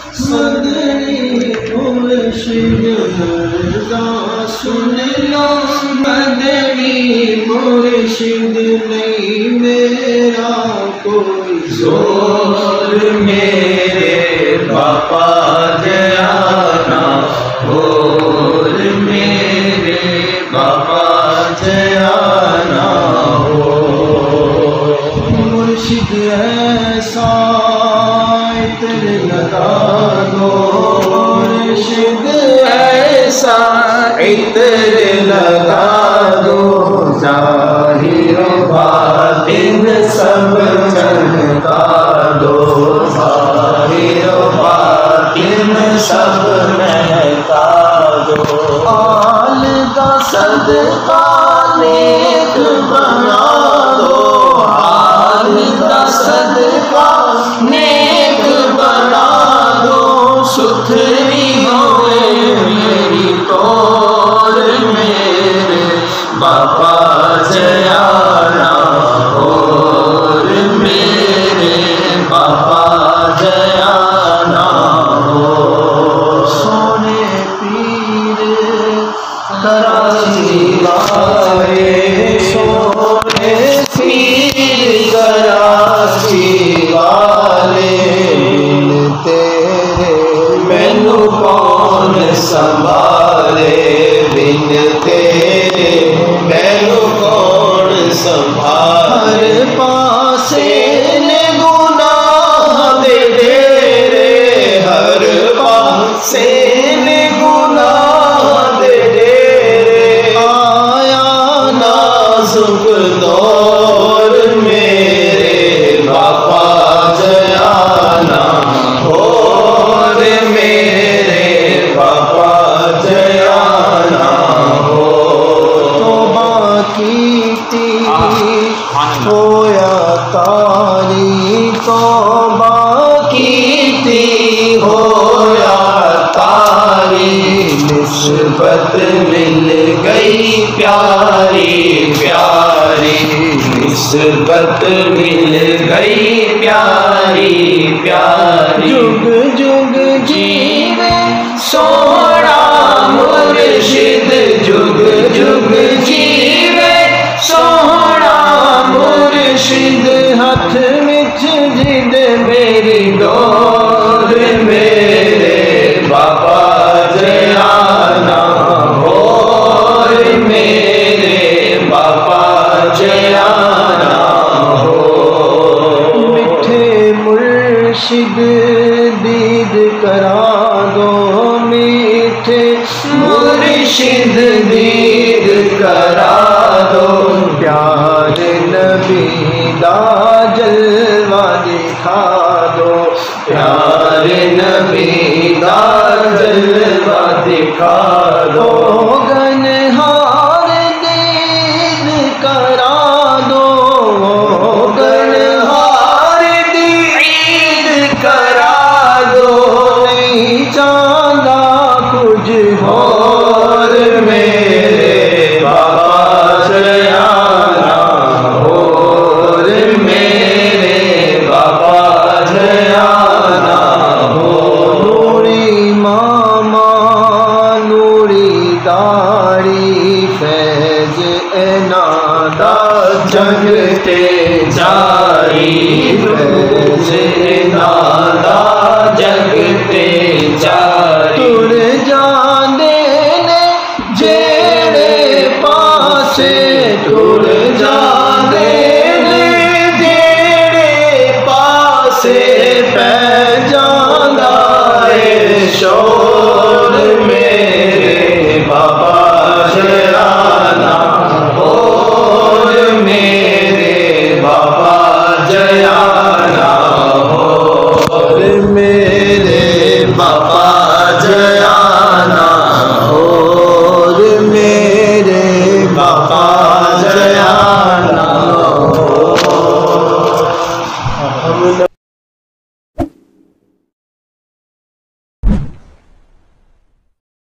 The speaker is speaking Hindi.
मदनी मुर्शिद मिर्ज़ा सुन लो, मदनी मुर्शिद नहीं मेरा कोई जोर, मेरे बापा जयाना और मेरे बापा जयाना हो। मुर्शिद ऐसा इत्र लगा दो, मुर्शिद ऐसा इत्र लगा दो, ज़ाहिर बातिन सब चमका दो, ज़ाहिर बातिन सब महका दो। आल दा सदका नेक बना दो, आल दा सदका नेक बना दो, सुथरी होए मेरी तोर, मेरे बापा जयाना और मेरे बापा जयाना हो। सोने पीर कराची वाले, सोने पीर कराची वाले, तेरे मैनू कौन संभाले, बिन तेरे मैनू कौन संभाले। हर पासे ने गुनाह दे डेरे, हर पासे ने गुनाह दे डेरे, आया नाजुक दौर, मेरे बापा जयाना और मेरे बापा जयाना हो। तौबा कीती होया तारी, तौबा कीती होया तारी, निस्बत मिल गई प्यारी प्यारी, निस्बत मिल गई प्यारी प्यारी। जुग जुग जीवे सोहरा मुर्शिद, जुग जुग जीवे सोहरा मुर्शिद, हथ विच जिद मेरी डोर, मेरे बाबा जयाना और मेरे बाबा जयाना हो। मिठे मुर्शिद दीद करा दो, मीठे मुर्शिद दीद करा दो, प्यार नबी दा जलवा दिखा दो, प्यार नबी दा जलवा दिखा दो। गन